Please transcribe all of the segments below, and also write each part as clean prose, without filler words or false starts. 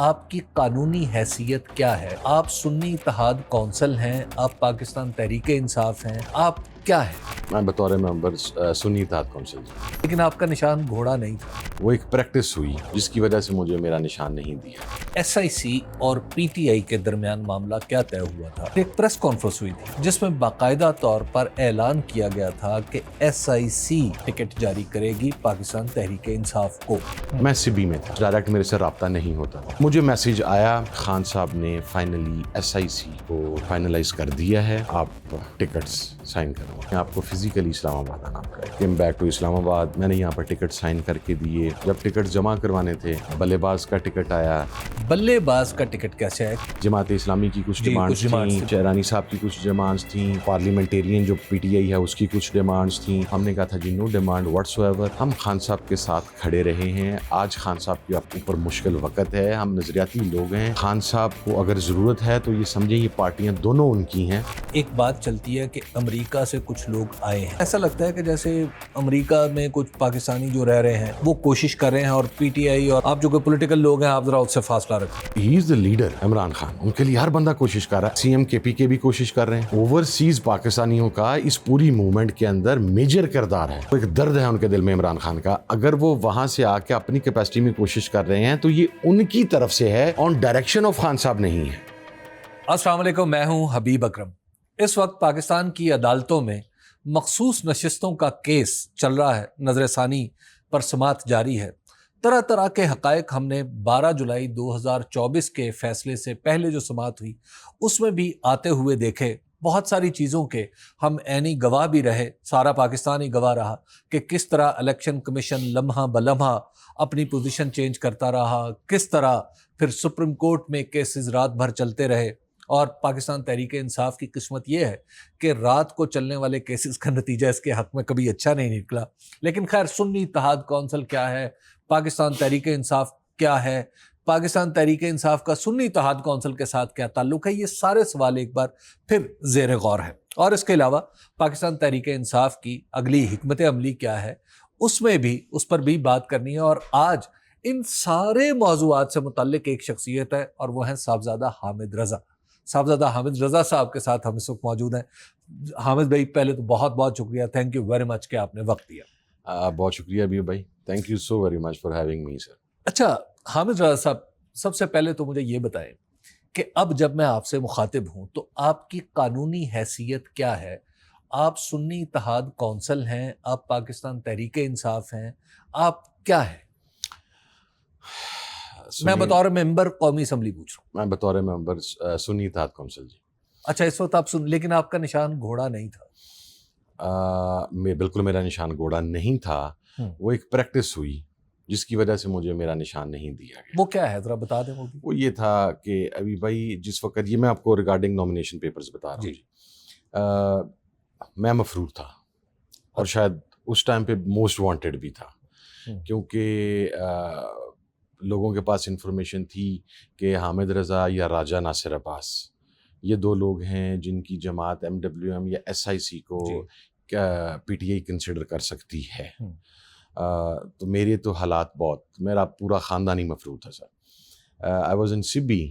آپ کی قانونی حیثیت کیا ہے؟ آپ سنی اتحاد کونسل ہیں، آپ پاکستان تحریک انصاف ہیں، آپ کیا ہیں؟ میں بطور ممبر سنی اتحاد کونسل، لیکن آپ کا نشان گھوڑا نہیں تھا۔ وہ ایک پریکٹس ہوئی جس کی وجہ سے مجھے میرا نشان نہیں دیا۔ ایس آئی سی اور پی ٹی آئی کے درمیان معاملہ کیا طے ہوا تھا؟ ایک پریس کانفرنس ہوئی تھی جس میں باقاعدہ طور پر اعلان کیا گیا تھا کہ ایس آئی سی ٹکٹ جاری کرے گی پاکستان تحریک انصاف کو۔ میں سبی میں تھا، ڈائریکٹ میرے سے رابطہ نہیں ہوتا تھا۔ مجھے میسیج آیا، خان صاحب نے فائنلی ایس آئی سی کو فائنلائز کر دیا ہے، آپ ٹکٹس سائن کرو۔ میں آپ کو فزیکلی اسلام آباد آنا پڑے گا۔ کیم بیک ٹو اسلام آباد، میں نے یہاں پر ٹکٹ سائن کر کے دیے۔ جب ٹکٹ جمع کروانے تھے، بلے باز کا ٹکٹ آیا۔ بلے باز کا ٹکٹ کیسے ہے؟ جماعت اسلامی کی کچھ ڈیمانڈز تھیں، چہرانی صاحب کی کچھ ڈیمانڈز تھیں، پارلیمنٹیرین جو پی ٹی آئی ہے اس کی کچھ ڈیمانڈز تھیں۔ ہم نے کہا تھا جی نو ڈیمانڈ واٹس ایور، ہم خان صاحب کے ساتھ کھڑے رہے ہیں۔ آج خان صاحب کے اوپر مشکل وقت ہے، ہم نظریاتی لوگ ہیں، خان صاحب کو اگر ضرورت ہے تو یہ سمجھیں یہ پارٹیاں دونوں ان کی ہیں۔ ایک بات چلتی ہے کہ امریکہ سے کچھ لوگ آئے ہیں، ایسا لگتا ہے کہ جیسے امریکہ میں کچھ پاکستانی جو رہ رہے ہیں وہ کوشش کر رہے ہیں، اور پی ٹی آئی اور آپ جو کہ پولیٹیکل لوگ ہیں آپ ذرا اس سے فاصلہ رکھیں۔ ہی از دا لیڈر عمران خان، ان کے لیے ہر بندہ کوشش کر رہا ہے۔ سی ایم کے پی کے بھی کوشش کر رہے ہیں۔ اوورسیز پاکستانیوں کا اس پوری موومنٹ کے اندر میجر کردار ہے، ایک درد ہے ان کے دل میں عمران خان کا۔ اگر وہ وہاں سے آ کے اپنی کیپیسٹی میں کوشش کر رہے ہیں تو یہ ان کی طرف سے ہے، آن ڈائریکشن آف خان صاحب نہیں ہے۔ السلام علیکم، میں ہوں حبیب اکرم۔ اس وقت پاکستان کی عدالتوں میں مخصوص نشستوں کا کیس چل رہا ہے، نظر ثانی پر سماعت جاری ہے۔ طرح طرح کے حقائق ہم نے 12 جولائی 2024 کے فیصلے سے پہلے جو سماعت ہوئی اس میں بھی آتے ہوئے دیکھے۔ بہت ساری چیزوں کے ہم عینی گواہ بھی رہے، سارا پاکستان ہی گواہ رہا کہ کس طرح الیکشن کمیشن لمحہ بلمحہ اپنی پوزیشن چینج کرتا رہا، کس طرح پھر سپریم کورٹ میں کیسز رات بھر چلتے رہے۔ اور پاکستان تحریک انصاف کی قسمت یہ ہے کہ رات کو چلنے والے کیسز کا نتیجہ اس کے حق میں کبھی اچھا نہیں نکلا۔ لیکن خیر، سنی اتحاد کونسل کیا ہے، پاکستان تحریک انصاف کیا ہے، پاکستان تحریک انصاف کا سنی اتحاد کونسل کے ساتھ کیا تعلق ہے، یہ سارے سوال ایک بار پھر زیر غور ہے۔ اور اس کے علاوہ پاکستان تحریک انصاف کی اگلی حکمت عملی کیا ہے، اس پر بھی بات کرنی ہے۔ اور آج ان سارے موضوعات سے متعلق ایک شخصیت ہے اور وہ ہیں صاحبزادہ حامد رضا۔ صاحبزادہ حامد رضا صاحب کے ساتھ ہم اس وقت موجود ہیں۔ حامد بھائی، پہلے تو بہت بہت شکریہ، تھینک یو ویری مچ کہ آپ نے وقت دیا۔ بہت شکریہ ابھی بھائی، thank you so very much for having me sir. اچھا حامد رضا صاحب، سب سے پہلے تو مجھے یہ بتائیں کہ اب جب میں آپ سے مخاطب ہوں تو آپ کی قانونی حیثیت کیا ہے؟ آپ سنی اتحاد کونسل ہیں، آپ پاکستان تحریک انصاف ہیں، آپ کیا ہیں؟ میں بطور ممبر قومی اسمبلی پوچھ رہا ہوں۔ میں بطور ممبر سنی اتحاد کونسل جی۔ اچھا، اس وقت آپ لیکن آپ کا نشان گھوڑا نہیں تھا۔ بالکل میرا نشان گھوڑا نہیں تھا، وہ ایک پریکٹس ہوئی جس کی وجہ سے مجھے میرا نشان نہیں دیا گیا۔ وہ کیا ہے، ذرا بتا دیں۔ وہ یہ تھا کہ ابھی بھائی جس وقت یہ میں آپ کو ریگارڈنگ نامینیشن پیپرز بتا رہا ہوں جی، میں مفروض تھا اور شاید اس ٹائم پہ موسٹ وانٹیڈ بھی تھا، کیونکہ لوگوں کے پاس انفارمیشن تھی کہ حامد رضا یا راجہ ناصر عباس یہ دو لوگ ہیں جن کی جماعت ایم ڈبلیو ایم یا ایس آئی سی کو پی ٹی آئی کنسیڈر کر سکتی ہے۔ تو میرے تو حالات میرا پورا خاندانی مفروض تھا سر۔ آئی واز ان سبی،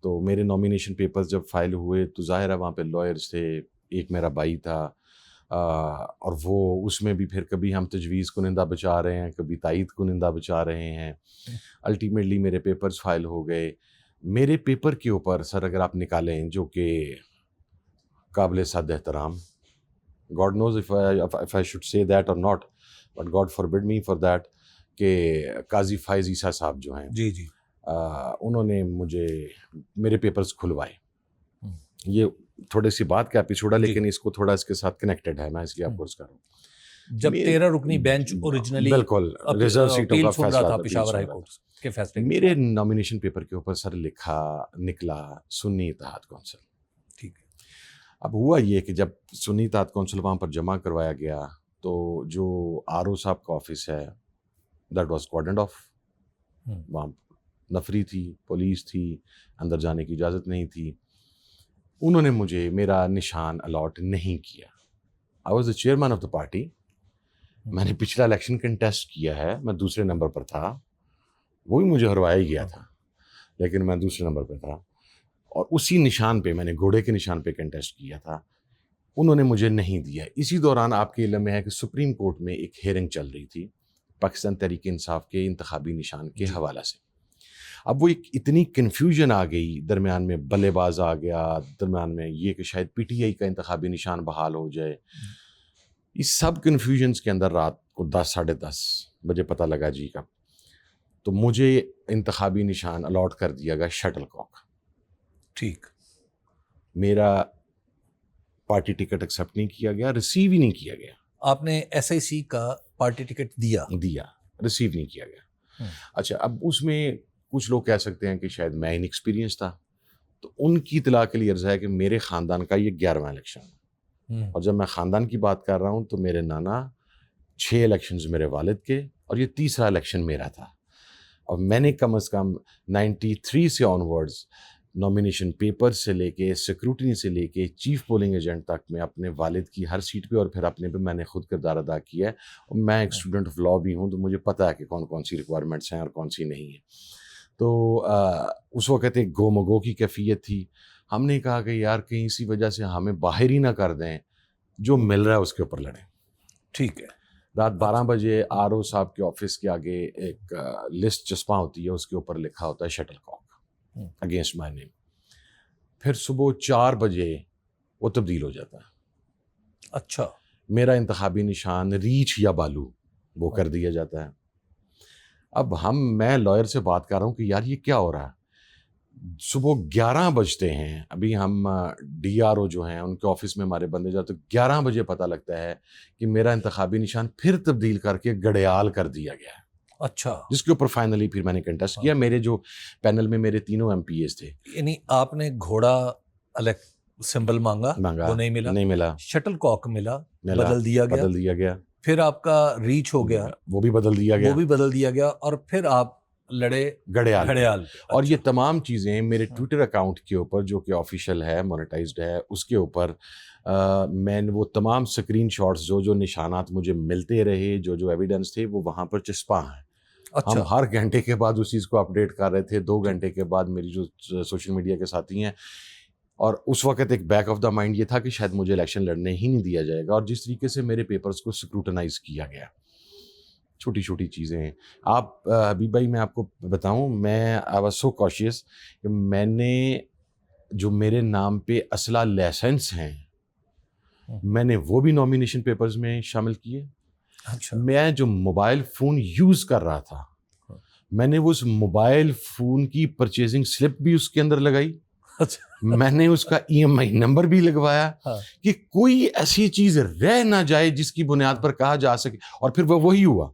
تو میرے نامینیشن پیپرز جب فائل ہوئے تو ظاہر ہے وہاں پہ لائرز تھے، ایک میرا بھائی تھا، اور وہ اس میں بھی پھر کبھی ہم تجویز کنندہ بچا رہے ہیں، کبھی تائید کنندہ بچا رہے ہیں۔ الٹیمیٹلی میرے پیپرز فائل ہو گئے۔ میرے پیپر کے اوپر سر اگر آپ نکالیں جو کہ قابل صد احترام، God knows if I should say that or not, but God forbid me for that، کہ قاضی فائز عیسیٰ صاحب جو ہیں جی جی، انہوں نے مجھے میرے پیپرز کھلوائے۔ یہ تھوڑی سی بات کا ایپیسوڈ ہے لیکن اس کو تھوڑا اس کے ساتھ کنیکٹڈ ہے، میں اس لیے آپ کو عرض کر رہا ہوں۔ جب 13 رکنی بینچ اوریجنلی بالکل ریزرو سیٹوں کا فیصلہ تھا پشاور ہائی کورٹ کے فیصلے، میرے نامینیشن پیپر کے اوپر سر نکلا سنی اتحاد کونسل۔ ٹھیک ہے، اب ہوا یہ کہ جب سنی اتحاد کونسل وہاں پر جمع کروایا گیا تو جو آر او صاحب کا آفس ہے دیٹ واز کارڈنڈ آف، وہاں نفری تھی، پولیس تھی، اندر جانے کی اجازت نہیں تھی۔ انہوں نے مجھے میرا نشان الاٹ نہیں کیا۔ I was the chairman of the party, میں نے پچھلا الیکشن کنٹیسٹ کیا ہے، میں دوسرے نمبر پر تھا، وہی مجھے ہروایا گیا تھا، لیکن میں دوسرے نمبر پہ تھا، اور اسی نشان پہ میں نے گھوڑے کے نشان پہ کنٹیسٹ کیا تھا، انہوں نے مجھے نہیں دیا۔ اسی دوران آپ کے علم میں ہے کہ سپریم کورٹ میں ایک ہیئرنگ چل رہی تھی پاکستان تحریک انصاف کے انتخابی نشان کے حوالہ سے۔ اب وہ ایک اتنی کنفیوژن آ گئی، درمیان میں بلے باز آ گیا، درمیان میں یہ کہ شاید پی ٹی آئی کا انتخابی نشان بحال ہو جائے۔ اس سب کنفیوژنس کے اندر رات کو 10 ساڑھے 10 بجے پتہ لگا جی کا، تو مجھے انتخابی نشان الاٹ کر دیا گیا شٹل کاک۔ ٹھیک، میرا پارٹی ٹکٹ ایکسیپٹ نہیں کیا گیا، ریسیو ہی نہیں کیا گیا۔ آپ نے ایس آئی سی کا پارٹی ٹکٹ دیا، ریسیو نہیں کیا گیا۔ اچھا، اب اس میں کچھ لوگ کہہ سکتے ہیں کہ شاید میں ان ایکسپیرینس تھا، تو ان کی اطلاع کے لیے عرض ہے کہ میرے خاندان کا یہ 11واں الیکشن ہے، اور جب میں خاندان کی بات کر رہا ہوں تو میرے نانا 6 الیکشنز میرے والد کے، اور یہ تیسرا الیکشن میرا تھا، اور میں نے کم از کم 93 سے آنورڈز نامینیشن پیپر سے لے کے سیکروٹنی سے لے کے چیف پولنگ ایجنٹ تک میں اپنے والد کی ہر سیٹ پہ اور پھر اپنے پہ میں نے خود کردار ادا کیا ہے، اور میں ایک اسٹوڈنٹ آف لا بھی ہوں، تو مجھے پتہ ہے کہ کون کون سی ریکوائرمنٹس ہیں اور کون سی نہیں ہیں۔ تو اس وقت ایک گو مگو کی کیفیت تھی۔ ہم نے کہا کہ یار کہیں اسی وجہ سے ہمیں باہر ہی نہ کر دیں، جو مل رہا ہے اس کے اوپر لڑیں۔ ٹھیک ہے، رات 12 بجے آر او صاحب کے آفس کے آگے ایک لسٹ چسپاں ہوتی ہے، اس کے اوپر لکھا ہوتا ہے شٹل کاک اگینسٹ مائی نیم۔ پھر صبح 4 بجے وہ تبدیل ہو جاتا ہے۔ اچھا، میرا انتخابی نشان ریچھ یا بالو وہ کر دیا جاتا ہے۔ اب میں لائر سے بات کر رہا ہوں کہ یار یہ کیا ہو رہا ہے، صبح 11 بجتے ہیں، ابھی ہم ڈی آر او جو ہیں ان کے آفس میں ہمارے بندے جاتے، 11 بجے پتہ لگتا ہے کہ میرا انتخابی نشان پھر تبدیل کر کے گڑیال کر دیا گیا ہے۔ اچھا، جس کے اوپر فائنلی پھر میں نے کنٹیسٹ کیا۔ میرے جو پینل میں میرے تینوں ایم پی ایز تھے، یعنی آپ نے گھوڑا سمبل مانگا، وہ نہیں ملا، شٹل کاک ملا، بدل دیا گیا، پھر آپ کا ریچ ہو گیا، وہ بھی بدل دیا گیا، اور پھر آپ لڑے گھڑیال۔ اور یہ تمام چیزیں میرے ٹویٹر اکاؤنٹ کے اوپر جو کہ آفیشیل ہے، مونیٹائزڈ ہے، اس کے اوپر میں وہ تمام اسکرین شاٹس جو نشانات مجھے ملتے رہے، جو ایویڈنس تھے، وہ وہاں پر چسپاں ہیں۔ ہم ہر گھنٹے کے بعد اس چیز کو اپڈیٹ کر رہے تھے، 2 گھنٹے کے بعد میری جو سوشل میڈیا کے ساتھی ہیں، اور اس وقت ایک بیک آف دا مائنڈ یہ تھا کہ شاید مجھے الیکشن لڑنے ہی نہیں دیا جائے گا، اور جس طریقے سے میرے پیپرز کو سکروٹنائز کیا گیا، چھوٹی چھوٹی چیزیں ہیں۔ آپ حبیب بھائی، میں آپ کو بتاؤں، میں آئی واز سو کاشیس کہ میں نے جو میرے نام پہ اصلہ لائسنس ہیں، میں نے وہ بھی نامینیشن پیپرز میں شامل کیے۔ میں جو موبائل فون یوز کر رہا تھا، میں نے اس موبائل فون کی پرچیزنگ سلپ بھی اس کے اندر لگائی، میں نے اس کا EMI نمبر بھی لگوایا کہ کوئی ایسی چیز رہ نہ جائے جس کی بنیاد پر کہا جا سکے، اور پھر وہ وہی ہوا۔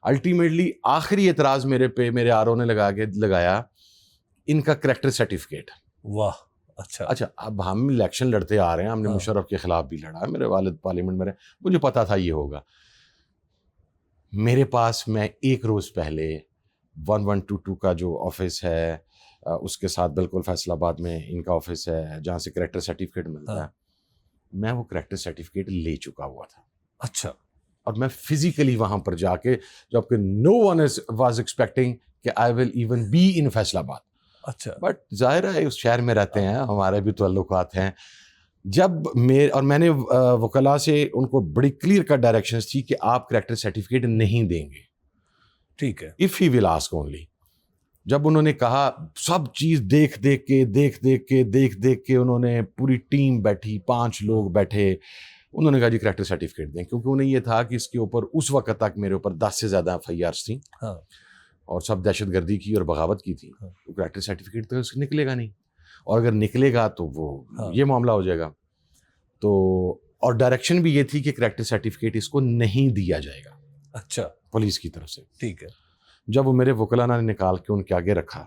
الٹیمیٹلی آخری اعتراض میرے پہ میرے آر او نے لگایا ان کا کریکٹر سرٹیفکیٹ۔ واہ، اچھا، اب ہم الیکشن لڑتے آ رہے ہیں، ہم نے مشرف کے خلاف بھی لڑا، میرے والد پارلیمنٹ میں رہے، مجھے پتا تھا یہ ہوگا۔ میرے پاس میں ایک روز پہلے 1122 کا جو آفس ہے، اس کے ساتھ بالکل فیصل آباد میں ان کا آفس ہے جہاں سے کریکٹر سرٹیفکیٹ ملتا ہے، میں وہ کریکٹر سرٹیفکیٹ لے چکا ہوا تھا۔ اچھا، اور میں فزیکلی وہاں پر جا کے، جب کہ نو ون واز ایکسپیکٹنگ کہ آئی ول ایون بی ان فیصل آباد، اچھا، بٹ ظاہر ہے اس شہر میں رہتے ہیں، ہمارے بھی تعلقات ہیں۔ جب میں نے وکلاء سے ان کو بڑی کلیئر کٹ ڈائریکشنز تھی کہ آپ کریکٹر سرٹیفکیٹ نہیں دیں گے، ٹھیک ہے، if he will ask only. جب انہوں نے کہا، سب چیز دیکھ دیکھ کے انہوں نے پوری ٹیم بیٹھی، 5 لوگ بیٹھے، انہوں نے کہا جی کریکٹر سرٹیفکیٹ دیں، کیونکہ انہیں یہ تھا کہ اس کے اوپر اس وقت تک میرے اوپر 10 سے زیادہ FIRs تھیں، اور سب دہشت گردی کی اور بغاوت کی تھی۔ تو کریکٹر سرٹیفکیٹ تو نکلے گا نہیں، اور اگر نکلے گا تو وہ یہ معاملہ ہو جائے گا۔ تو اور ڈائریکشن بھی یہ تھی کہ کریکٹر سرٹیفکیٹ اس کو نہیں دیا جائے گا، اچھا، پولیس کی طرف سے۔ ٹھیک ہے، جب وہ میرے وکلاء نے نکال کے ان کے آگے رکھا،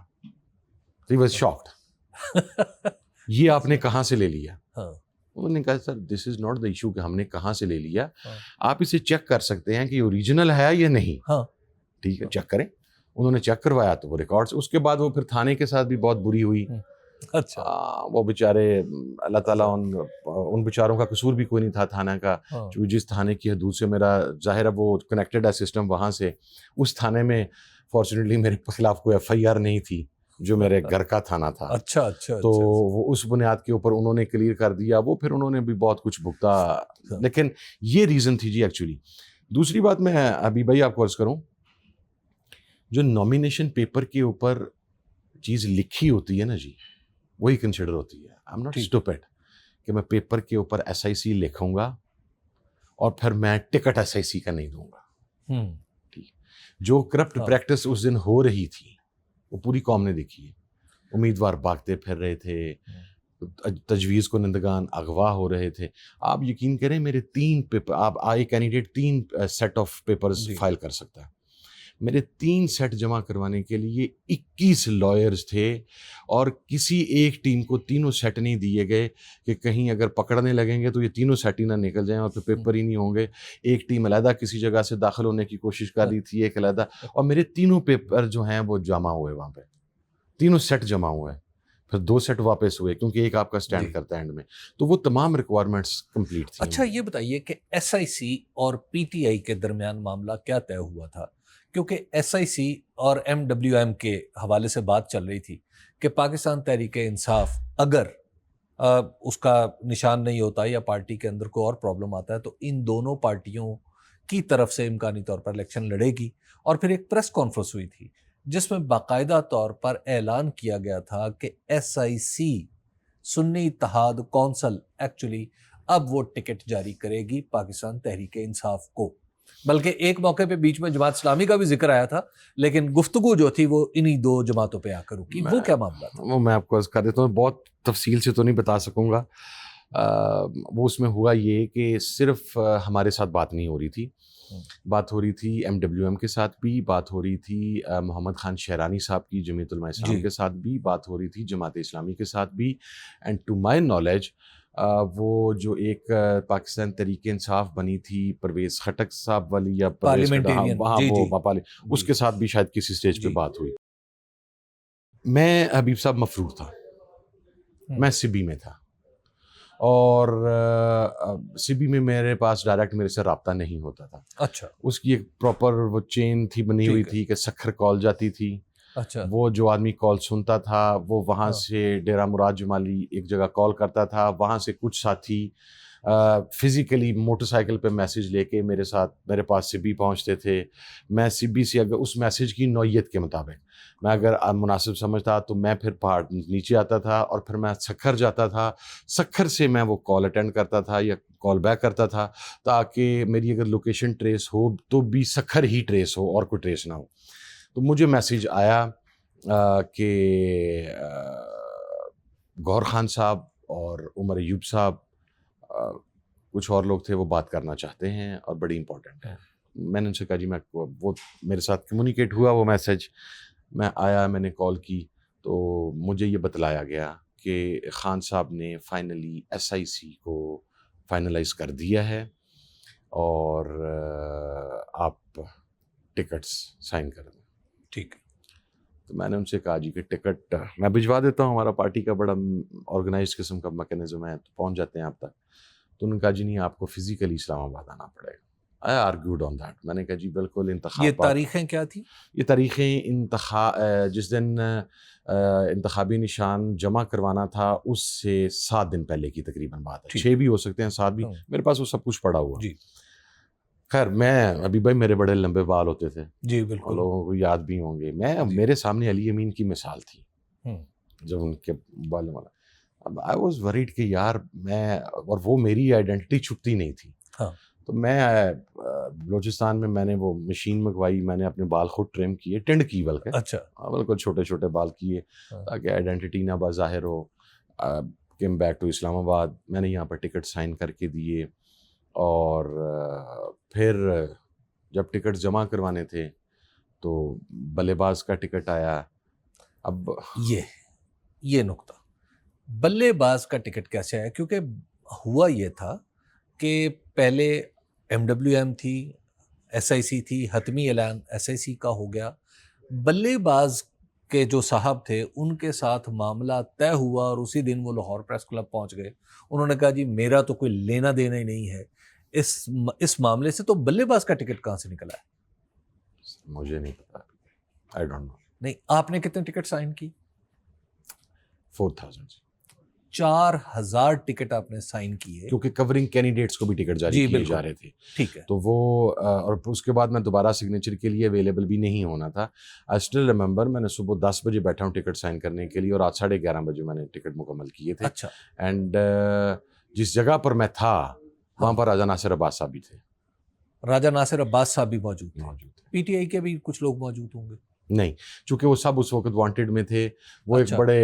he was shocked، یہ آپ نے کہاں سے لے لیا؟ انہوں نے کہا سر دس از ناٹ دا ایشو کہ ہم نے کہاں سے لے لیا، آپ اسے چیک کر سکتے ہیں کہ یہ اوریجنل ہے یا نہیں۔ ٹھیک ہے، چیک کریں۔ انہوں نے چیک کروایا تو وہ ریکارڈس، اس کے بعد وہ پھر تھانے کے ساتھ بھی بہت بری ہوئی۔ اچھا، وہ بیچارے، اللہ تعالیٰ ان بیچاروں کا قصور بھی کوئی نہیں تھا تھانہ کا، جس تھانے کی حدود سے میرا ظاہر ہے وہ کنیکٹڈ ہے سسٹم وہاں سے، اس تھانے میں فارچونیٹلی میرے خلاف کوئی FIR نہیں تھی، جو میرے گھر کا تھانہ تھا. اچھا اچھا. تو وہ اس بنیاد کے اوپر انہوں نے کلیئر کر دیا. وہ پھر انہوں نے بھی بہت کچھ بھگتا, لیکن یہ ریزن تھی جی ایکچولی. دوسری بات میں ابھی بھائی آپ کو عرض کروں, جو نامینیشن پیپر کے اوپر چیز لکھی ہوتی ہے نا جی, وہی کنسیڈر ہوتی ہے. آئی ایم ناٹ اسٹوپڈ کہ میں پیپر کے اوپر ایس آئی سی لکھوں گا اور پھر میں ٹکٹ ایس آئی سی کا نہیں دوں گا. جو کرپٹ پریکٹس اس دن ہو رہی تھی وہ پوری قوم نے دیکھی ہے. امیدوار بھاگتے پھر رہے تھے, تجویز کنندگان اغوا ہو رہے تھے. آپ یقین کریں میرے 3 پیپر, آپ I candidate 3 set of papers file کر سکتا ہے. میرے 3 سیٹ جمع کروانے کے لیے 21 لائرز تھے, اور کسی ایک ٹیم کو تینوں سیٹ نہیں دیے گئے کہ کہیں اگر پکڑنے لگیں گے تو یہ تینوں سیٹ ہی نہ نکل جائیں اور پھر پیپر ہی نہیں ہوں گے. ایک ٹیم علیحدہ کسی جگہ سے داخل ہونے کی کوشش کر رہی تھی, ایک علیحدہ, اور میرے تینوں پیپر جو ہیں وہ جمع ہوئے وہاں پہ, تینوں سیٹ جمع ہوئے, پھر 2 سیٹ واپس ہوئے کیونکہ ایک آپ کا سٹینڈ کرتا ہے اینڈ میں. تو وہ تمام ریکوائرمنٹس کمپلیٹ تھیں. اچھا یہ بتائیے کہ ایس آئی سی اور پی ٹی آئی کے درمیان معاملہ کیا طے ہوا تھا؟ کیونکہ ایس آئی سی اور ایم ڈبلیو ایم کے حوالے سے بات چل رہی تھی کہ پاکستان تحریک انصاف اگر اس کا نشان نہیں ہوتا یا پارٹی کے اندر کوئی اور پرابلم آتا ہے تو ان دونوں پارٹیوں کی طرف سے امکانی طور پر الیکشن لڑے گی. اور پھر ایک پریس کانفرنس ہوئی تھی جس میں باقاعدہ طور پر اعلان کیا گیا تھا کہ ایس آئی سی سنی اتحاد کونسل ایکچولی اب وہ ٹکٹ جاری کرے گی پاکستان تحریک انصاف کو. بلکہ ایک موقع پہ بیچ میں جماعت اسلامی کا بھی ذکر آیا تھا, لیکن گفتگو جو تھی وہ انہی 2 جماعتوں پہ آ کر رکی. وہ کیا معاملہ تھا؟ وہ میں آپ کو عرض کر دیتا ہوں, بہت تفصیل سے تو نہیں بتا سکوں گا. وہ اس میں ہوا یہ کہ صرف ہمارے ساتھ بات نہیں ہو رہی تھی, بات ہو رہی تھی ایم ڈبلیو ایم کے ساتھ بھی, بات ہو رہی تھی محمد خان شہرانی صاحب کی جمعیت علماء اسلام کے ساتھ بھی, بات ہو رہی تھی جماعت اسلامی کے ساتھ بھی. اینڈ ٹو مائی نالج وہ جو ایک پاکستان تحریک انصاف بنی تھی پرویز خٹک صاحب والی یا اس کے ساتھ بھی شاید کسی سٹیج پہ بات ہوئی. میں حبیب صاحب مفروض تھا, میں سبی میں تھا, اور سبی میں میرے پاس ڈائریکٹ میرے سے رابطہ نہیں ہوتا تھا. اچھا. اس کی ایک پراپر وہ چین تھی بنی ہوئی تھی کہ سکھر کال جاتی تھی. اچھا. وہ جو آدمی کال سنتا تھا وہ وہاں سے ڈیرہ مراد جمالی ایک جگہ کال کرتا تھا, وہاں سے کچھ ساتھی فزیکلی موٹر سائیکل پہ میسیج لے کے میرے پاس سبی پہنچتے تھے. میں سبی سے اگر اس میسیج کی نوعیت کے مطابق میں اگر مناسب سمجھتا تو میں پھر پہاڑ نیچے آتا تھا اور پھر میں سکھر جاتا تھا. سکھر سے میں وہ کال اٹینڈ کرتا تھا یا کال بیک کرتا تھا تاکہ میری اگر لوکیشن ٹریس ہو تو بھی سکھر ہی ٹریس ہو اور کوئی ٹریس نہ ہو. تو مجھے میسیج آیا کہ گور خان صاحب اور عمر ایوب صاحب کچھ اور لوگ تھے وہ بات کرنا چاہتے ہیں اور بڑی امپورٹنٹ ہے. میں نے ان سے کہا جی میں وہ میرے ساتھ کمیونیکیٹ ہوا وہ میسیج, میں آیا, میں نے کال کی تو مجھے یہ بتلایا گیا کہ خان صاحب نے فائنلی ایس آئی سی کو فائنلائز کر دیا ہے اور آپ ٹکٹس سائن کر دیں. ٹھیک. تو میں نے ان سے کہا جی کہ ٹکٹ میں بھجوا دیتا ہوں, ہمارا پارٹی کا بڑا آرگنائزڈ قسم کا میکینزم ہے, تو پہنچ جاتے ہیں آپ تک. تو انہوں نے کہا جی نہیں آپ کو فزیکلی اسلام آباد آنا پڑے گا. آئی آرگیوڈ آن دیٹ. میں نے کہا جی بالکل انتخاب. یہ تاریخیں کیا تھی؟ یہ تاریخیں جس دن انتخابی نشان جمع کروانا تھا اس سے 7 دن پہلے کی تقریباً بات ہے. 6 بھی ہو سکتے ہیں, 7 بھی, میرے پاس وہ سب کچھ پڑا ہوا. جی خیر میں ابھی بھائی میرے بڑے لمبے بال ہوتے تھے. جی بالکل. لوگوں کو یاد بھی ہوں گے. میرے سامنے علی امین کی مثال تھی جب ان کے بال والا. اب آئی واز ورڈ کہ یار میں, اور وہ میری آئیڈینٹی چھپتی نہیں تھی. تو میں بلوچستان میں نے وہ مشین منگوائی, میں نے اپنے بال خود ٹرم کیے, ٹنڈ کی بلکہ. اچھا. بالکل چھوٹے چھوٹے بال کیے تاکہ آئیڈینٹی نہ بظاہر ہو. کیم بیک ٹو اسلام آباد. میں نے یہاں پر ٹکٹ سائن کر کے دیے, اور پھر جب ٹکٹ جمع کروانے تھے تو بلے باز کا ٹکٹ آیا. اب یہ نقطہ بلے باز کا ٹکٹ کیسے آیا؟ کیونکہ ہوا یہ تھا کہ پہلے ایم ڈبلیو ایم تھی, ایس آئی سی تھی, حتمی اعلان ایس آئی سی کا ہو گیا. بلے باز کے جو صاحب تھے ان کے ساتھ معاملہ طے ہوا اور اسی دن وہ لاہور پریس کلب پہنچ گئے. انہوں نے کہا جی میرا تو کوئی لینا دینا ہی نہیں ہے اس معاملے سے. تو بلے باز کا ٹکٹ کہاں سے نکلا ہے؟ مجھے نہیں پتا. I don't know. نہیں, آپ نے کتنے ٹکٹ سائن کی؟ 4,000 4,000 ٹکٹ آپ نے سائن کیے کیونکہ کورنگ کینڈیڈیٹس کو بھی ٹکٹ جاری کیے جا رہے تھے. ٹھیک ہے. تو وہ اور اس کے بعد میں دوبارہ سگنیچر کے لیے اویلیبل بھی نہیں ہونا تھا. آئی اسٹل ریممبر میں نے صبح 10 بجے بیٹھا ہوں ٹکٹ سائن کرنے کے لیے اور رات 11:30 بجے میں نے ٹکٹ مکمل کیے تھے. اچھا. اینڈ جس جگہ پر میں تھا وہاں پر راجہ ناصر عباس صاحب بھی تھے. راجہ ناصر عباس صاحب بھی موجود تھے. پی ٹی آئی کے بھی کچھ لوگ موجود ہوں گے؟ نہیں, چونکہ وہ سب اس وقت وانٹیڈ میں تھے. وہ ایک بڑے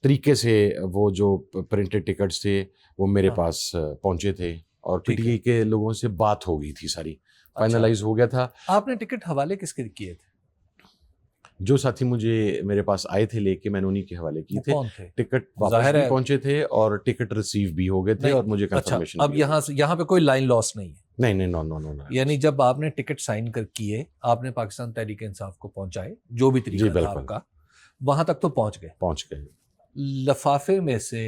طریقے سے وہ جو پرنٹڈ ٹکٹس تھے وہ میرے پاس پہنچے تھے اور پی ٹی آئی کے لوگوں سے بات ہو گئی تھی, ساری فائنلائز ہو گیا تھا. آپ نے ٹکٹ حوالے کس کے کیے تھے؟ جو ساتھی مجھے میرے پاس آئے تھے لے کے میں نے انہی کے حوالے کیے تھے. ٹکٹ واپس بھی پہنچے تھے اور ٹکٹ ریسیو بھی ہو گئے تھے اور مجھے کنفرمیشن. اب یہاں پہ کوئی لائن لاس نہیں ہے؟ نہیں, نو. یعنی جب آپ نے ٹکٹ سائن کر کیے آپ نے پاکستان تحریک انصاف کو پہنچائے, جو بھی طریقہ تھا آپ کا, وہاں تک تو پہنچ گئے. لفافے میں سے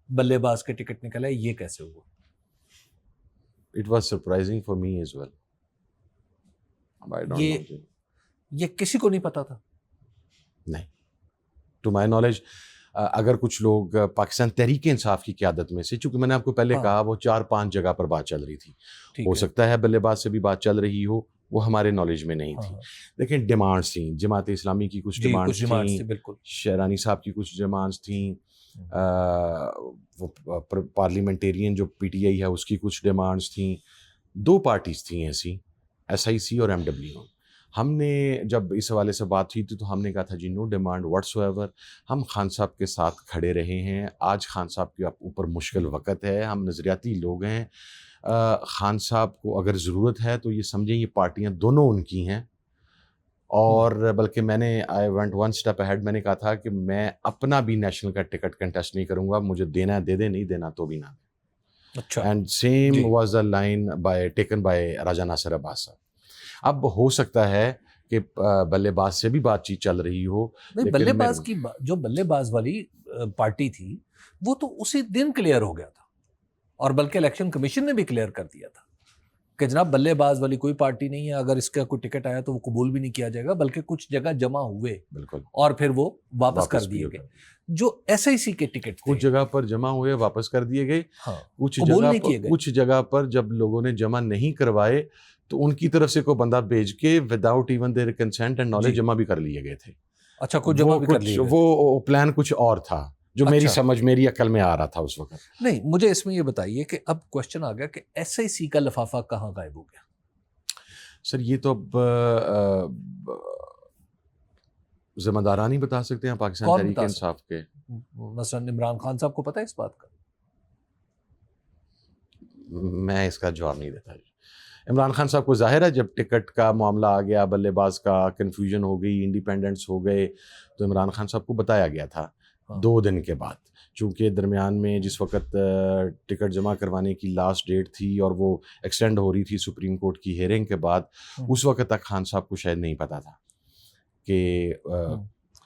بلے باز کے ٹکٹ نکلا, یہ کیسے ہوا؟ It was surprising for me as well. یہ کسی کو نہیں پتا تھا؟ نہیں, ٹو مائی نالج اگر کچھ لوگ پاکستان تحریک انصاف کی قیادت میں سے, چونکہ میں نے آپ کو پہلے کہا وہ 4-5 جگہ پر بات چل رہی تھی, ہو سکتا ہے بلے باز سے بھی بات چل رہی ہو, وہ ہمارے نالج میں نہیں تھی. لیکن ڈیمانڈس تھیں, جماعت اسلامی کی کچھ ڈیمانڈس تھیں, شہرانی صاحب کی کچھ ڈیمانڈس تھیں, وہ پارلیمنٹیرین جو پی ٹی آئی ہے اس کی کچھ ڈیمانڈس تھیں. 2 پارٹیز تھیں ایسی, ایس آئی سی اور ایم ڈبلیو. ہم نے جب اس حوالے سے بات ہوئی تھی تو ہم نے کہا تھا جی نو ڈیمانڈ واٹس ایور, ہم خان صاحب کے ساتھ کھڑے رہے ہیں. آج خان صاحب کے اوپر مشکل وقت ہے, ہم نظریاتی لوگ ہیں. خان صاحب کو اگر ضرورت ہے تو یہ سمجھیں یہ پارٹیاں دونوں ان کی ہیں. اور بلکہ میں نے آئی وینٹ 1 اسٹیپ اہیڈ, میں نے کہا تھا کہ میں اپنا بھی نیشنل کا ٹکٹ کنٹیسٹ نہیں کروں گا, مجھے دینا ہے دے دے, نہیں دینا تو بھی نہ دے. اچھا. And same was the line taken by Raja Nasir Abbas sahib. اب ہو سکتا ہے کہ بلے باز سے بھی بات چیت چل رہی ہو. بلے باز کی جو بلے باز والی پارٹی تھی وہ تو اسی دن کلیئر ہو گیا تھا, اور بلکہ الیکشن کمیشن نے بھی کلیئر کر دیا تھا کہ جناب بلے باز والی کوئی پارٹی نہیں ہے, اگر اس کا کوئی ٹکٹ آیا تو وہ قبول بھی نہیں کیا جائے گا, بلکہ کچھ جگہ جمع ہوئے بالکل اور پھر وہ واپس کر دیے گئے. جو ایس آئی سی کے ٹکٹ کچھ جگہ پر جمع ہوئے واپس کر دیے گئے, کچھ جگہ پر جب لوگوں نے جمع نہیں کروائے تو ان کی طرف سے کوئی بندہ بھیج کے without even their consent and knowledge جمع بھی کر لیے گئے تھے. اچھا, کچھ جمع بھی کر لیے گئے. وہ پلان کچھ اور تھا جو میری سمجھ, میری عقل میں آ رہا تھا اس وقت. نہیں, مجھے اس میں یہ بتائیے کہ اب کوشچن آ گیا کہ ایس آئی سی کا لفافہ کہاں غائب ہو گیا؟ سر یہ تو اب ذمہ داران ہی بتا سکتے ہیں پاکستان تحریک انصاف کے. مثلا عمران خان صاحب کو پتہ ہے اس بات کا؟ میں اس کا جواب نہیں دیتا. عمران خان صاحب کو ظاہر ہے جب ٹکٹ کا معاملہ آ گیا, بلے باز کا کنفیوژن ہو گئی, انڈیپینڈنٹس ہو گئے, تو عمران خان صاحب کو بتایا گیا تھا 2 دن کے بعد, چونکہ درمیان میں جس وقت ٹکٹ جمع کروانے کی لاسٹ ڈیٹ تھی اور وہ ایکسٹینڈ ہو رہی تھی سپریم کورٹ کی ہیئرنگ کے بعد, اس وقت تک خان صاحب کو شاید نہیں پتا تھا کہ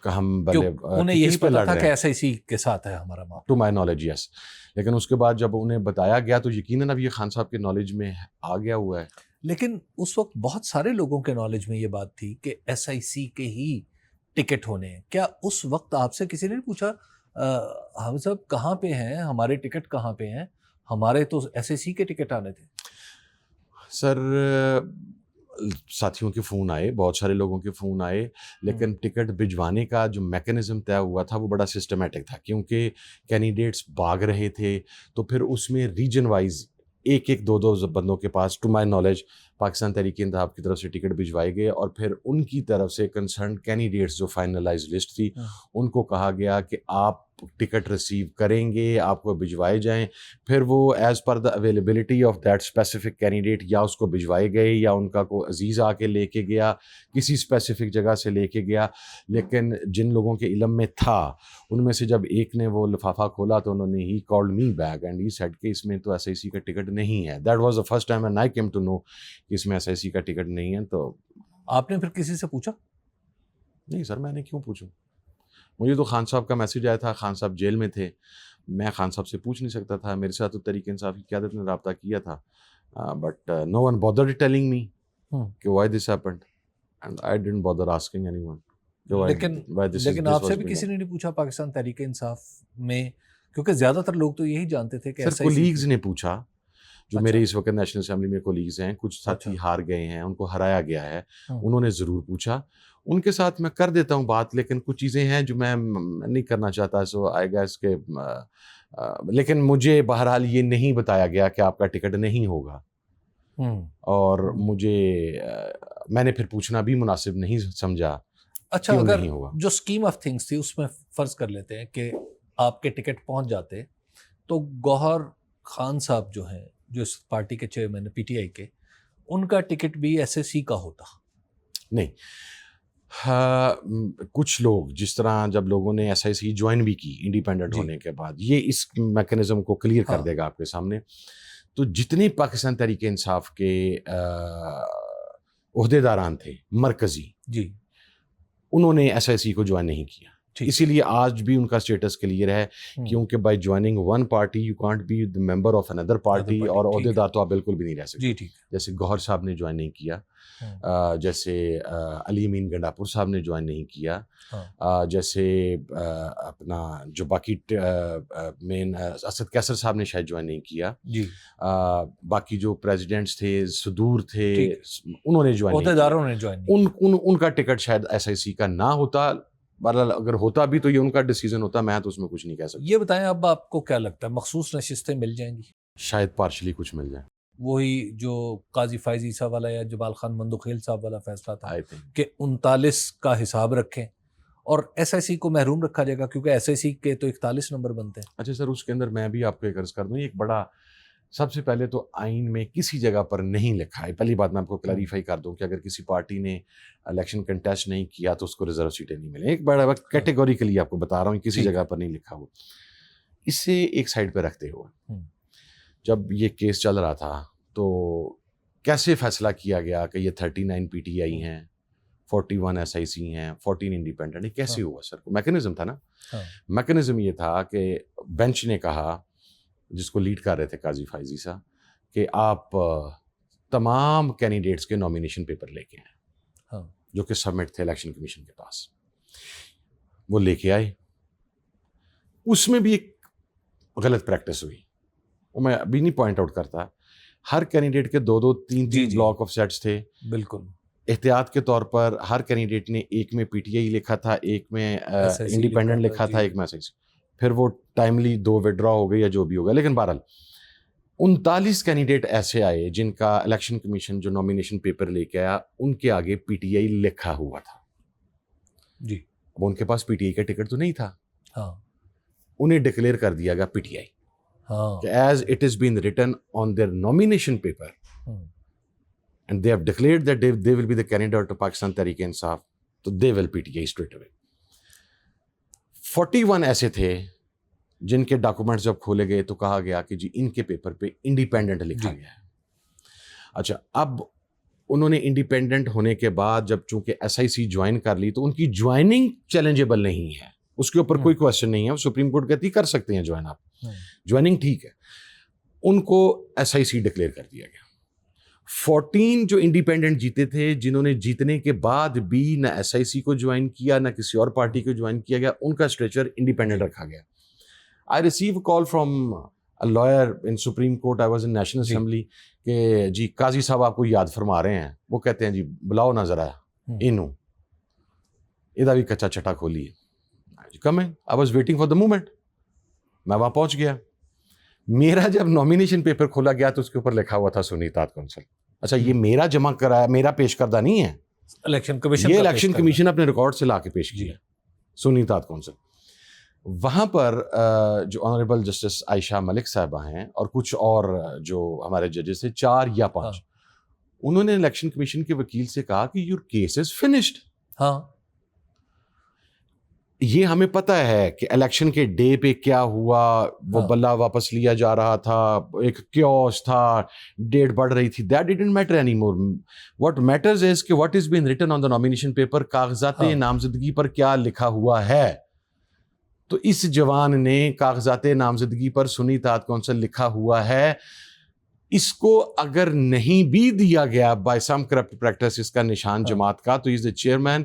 ہم انہیں یہی پتا تھا کہ ایس آئی سی کے ساتھ ہے ہمارا معاملہ. To my knowledge yes. لیکن اس کے بعد جب انہیں بتایا گیا تو یقیناً اب یہ خان صاحب کے نالج میں آ گیا ہوا ہے. لیکن اس وقت بہت سارے لوگوں کے نالج میں یہ بات تھی کہ ایس آئی سی کے ہی ٹکٹ ہونے ہیں. کیا اس وقت آپ سے کسی نے پوچھا ہم سب کہاں پہ ہیں, ہمارے ٹکٹ کہاں پہ ہیں؟ ہمارے تو ایس آئی سی کے ٹکٹ آنے تھے. سر ساتھیوں کے فون آئے, بہت سارے لوگوں کے فون آئے, لیکن ٹکٹ بھجوانے کا جو میکانزم طے ہوا تھا وہ بڑا سسٹمیٹک تھا, کیونکہ کینڈیڈیٹس بھاگ رہے تھے. تو پھر اس میں ریجن وائز 1-2 بندوں کے پاس to my knowledge Pakistan Tehreek انصاف کی طرف سے ٹکٹ بھجوائے گئے, اور پھر ان کی طرف سے کنسرن کینڈیڈیٹس جو فائنلائز لسٹ تھی ان کو کہا گیا کہ آپ ٹکٹ ریسیو کریں گے, آپ کو بھجوائے جائیں. پھر وہ as per the availability of that specific candidate یا اس کو بھجوائے گئے یا ان کا کوئی عزیز آ کے لے کے گیا, کسی اسپیسیفک جگہ سے لے کے گیا. لیکن جن لوگوں کے علم میں تھا ان میں سے جب ایک نے وہ لفافہ کھولا تو انہوں نے he called me back and he said کہ اس میں تو ایس آئی سی کا ٹکٹ نہیں ہے. That was the first time and I came to know کہ اس میں ایس آئی سی کا ٹکٹ نہیں ہے. تو آپ نے پھر کسی سے پوچھا؟ نہیں سر, میں نے کیوں پوچھوں, مجھے تو خان صاحب کا میسج آیا تھا, خان صاحب جیل میں تھے, میں خان صاحب سے پوچھ نہیں سکتا تھا. میرے ساتھ تو تحریک انصاف کی قیادت نے رابطہ کیا تھا, but no one bothered telling me کہ why this happened and I didn't bother asking anyone. لیکن آپ سے بھی کسی نے نہیں پوچھا پاکستان تحریک انصاف میں؟ کیونکہ زیادہ تر لوگ تو یہی جانتے تھے کہ سر کولیگز نے پوچھا جو میرے اس وقت نیشنل اسمبلی میں کولیگز ہیں, کچھ ساتھی ہار گئے ہیں, ان کو ہرایا گیا ہے, انہوں نے ضرور پوچھا. ان کے ساتھ میں کر دیتا ہوں بات, لیکن کچھ چیزیں ہیں جو میں نہیں کرنا چاہتا. سو آئی گیس کہ لیکن مجھے بہرحال یہ نہیں بتایا گیا کہ آپ کا ٹکٹ نہیں ہوگا, اور میں نے پھر پوچھنا بھی مناسب نہیں سمجھا. اچھا, اگر جو اسکیم آف تھنگس تھی اس میں فرض کر لیتے ہیں کہ آپ کے ٹکٹ پہنچ جاتے, تو گوہر خان صاحب جو ہیں, جو اس پارٹی کے چیئرمین پی ٹی آئی کے, ان کا ٹکٹ بھی ایس اے سی کا ہوتا؟ نہیں, کچھ لوگ جس طرح جب لوگوں نے ایس آئی سی جوائن بھی کی انڈیپینڈنٹ ہونے کے بعد, یہ اس میکنزم کو کلیئر کر دے گا آپ کے سامنے. تو جتنے پاکستان تحریک انصاف کے عہدے داران تھے مرکزی, انہوں نے ایس آئی سی کو جوائن نہیں کیا. اسی لیے آج بھی ان کا اسٹیٹس کلیئر ہے, کیونکہ by joining one party you can't be the member of another party, اور عہدے دار تو آپ بالکل بھی نہیں رہ سکتے. جیسے گوہر صاحب نے جوائن نہیں کیا, جیسے علی امین گنڈاپور صاحب نے جوائن نہیں کیا, جیسے اپنا جو باقی مین اسد کیسر صاحب نے شاید جوائن نہیں کیا, باقی جو پریزیڈنٹس تھے, صدور تھے, انہوں نے جوائن نہیں کیا. ان کا ٹکٹ شاید ایس آئی سی کا نہ ہوتا. بہرحال اگر ہوتا بھی تو یہ ان کا ڈیسیژن ہوتا, میں تو اس میں کچھ نہیں کہہ سکتا. یہ بتائیں اب آپ کو کیا لگتا ہے, مخصوص نشستیں مل جائیں گی؟ شاید پارشلی کچھ مل جائیں. وہی جو قاضی فائز عیسیٰ والا یا جبال خان مندوخیل صاحب والا فیصلہ تھا کہ 39 کا حساب رکھیں اور ایس آئی سی کو محروم رکھا جائے گا, کیونکہ ایس آئی سی کے تو 41 نمبر بنتے ہیں. اچھا سر, اس کے اندر میں بھی آپ کو ایک عرض کر دوں, ایک بڑا, سب سے پہلے تو آئین میں کسی جگہ پر نہیں لکھا ہے. پہلی بات میں آپ کو کلیریفائی کر دوں کہ اگر کسی پارٹی نے الیکشن کنٹیسٹ نہیں کیا تو اس کو ریزرو سیٹیں نہیں ملیں. ایک بڑا کیٹیگوریکلی آپ کو بتا رہا ہوں, کسی جگہ پر نہیں لکھا ہوا. اس سے ایک سائڈ پہ رکھتے ہوئے, جب یہ کیس چل رہا تھا تو کیسے فیصلہ کیا گیا کہ یہ 39 پی ٹی آئی ہیں, 41 ایس آئی سی ہیں, 14 انڈیپینڈنٹ, یہ کیسے ہوا سر؟ میکنزم تھا نا. میکنزم یہ تھا کہ بینچ نے کہا, جس کو لیڈ کر رہے تھے قاضی فائز عیسیٰ, کہ آپ تمام کینڈیڈیٹس کے نامینیشن پیپر لے کے آئیں, جو کہ سبمٹ تھے الیکشن کمیشن کے پاس. وہ لے کے آئے. اس میں بھی ایک غلط پریکٹس ہوئی, وہ میں ابھی نہیں پوائنٹ آؤٹ کرتا. ہر کینڈیڈیٹ کے 2-3 بلاک آف سیٹس تھے. بالکل احتیاط کے طور پر ہر کینڈیڈیٹ نے ایک میں پی ٹی آئی لکھا تھا, ایک میں انڈیپینڈنٹ لکھا تھا, ایک میں ایس آئی سی. پھر وہ ٹائملی 2 وڈرا ہو گئے یا جو بھی ہوگا. لیکن بہرحال 39 کینڈیڈیٹ ایسے آئے جن کا الیکشن کمیشن جو نامینیشن پیپر لے کے آیا, ان کے آگے پی ٹی آئی لکھا ہوا تھا. اب ان کے پاس پی ٹی آئی کا ٹکٹ تو نہیں تھا. انہیں ڈکلیئر کر دیا گیا P T I, as it is been written on their nomination paper, and they have declared that they will be the candidate of Pakistan Tehreek Insaf, تو دے ول پی ٹی آئی اسٹریٹ اوے. 41 ایسے تھے جن کے ڈاکومنٹس جب کھولے گئے تو کہا گیا کہ جی ان کے پیپر پہ انڈیپینڈنٹ لکھا گیا ہے. اچھا, اب انہوں نے انڈیپینڈنٹ ہونے کے بعد جب چونکہ ایس آئی سی جوائن کر لی تو ان کی جوائننگ چیلنجیبل نہیں ہے, اس کے اوپر کوئی کوشچن نہیں ہے. سپریم کورٹ کہتی کر سکتے ہیں جوائن, آپ جوائننگ ٹھیک ہے. ان کو ایس آئی سی ڈکلیئر کر دیا گیا. 14 جو انڈیپینڈنٹ جیتے تھے, جنہوں نے جیتنے کے بعد بھی نہ ایس آئی سی کو جوائن کیا نہ کسی اور پارٹی کو جوائن کیا گیا, ان کا اسٹریچر انڈیپینڈنٹ رکھا گیا. I receive call from a lawyer in Supreme Court, I was in National Assembly, کہ جی قاضی صاحب آپ کو یاد فرما رہے ہیں. وہ کہتے ہیں جی بلاؤ نہ ذرا انہوں ادا بھی کچا چھٹا کھولی ہے. کم ہے, I was waiting for the moment. میں وہاں پہنچ گیا. میرا جب نامینیشن پیپر کھولا گیا تو اس کے اوپر لکھا ہوا تھا سنی اتحاد کونسل. اچھا, یہ میرا جمع کرایا, میرا پیش کردہ نہیں ہے, الیکشن کمیشن, یہ الیکشن کمیشن اپنے ریکارڈ سے لا کے پیش کیا, سنی اتحاد کونسل. وہاں پر جو آنریبل جسٹس عائشہ ملک صاحبہ ہیں اور کچھ اور جو ہمارے ججز تھے, 4 یا 5, انہوں نے الیکشن کمیشن کے وکیل سے کہا کہ یور کیس از فنشڈ. یہ ہمیں پتہ ہے کہ الیکشن کے ڈے پہ کیا ہوا, وہ بلہ واپس لیا جا رہا تھا, ایک کیوس تھا, ڈیٹ بڑھ رہی تھی. That didn't matter any more. What matters is کہ what is been written on the nomination paper, کاغذات نامزدگی پر کیا لکھا ہوا ہے. تو اس جوان نے کاغذات نامزدگی پر سنی اتحاد کونسل لکھا ہوا ہے. اس کو اگر نہیں بھی دیا گیا بائی سم کرپٹ پریکٹس, اس کا نشان جماعت کا, تو is the chairman,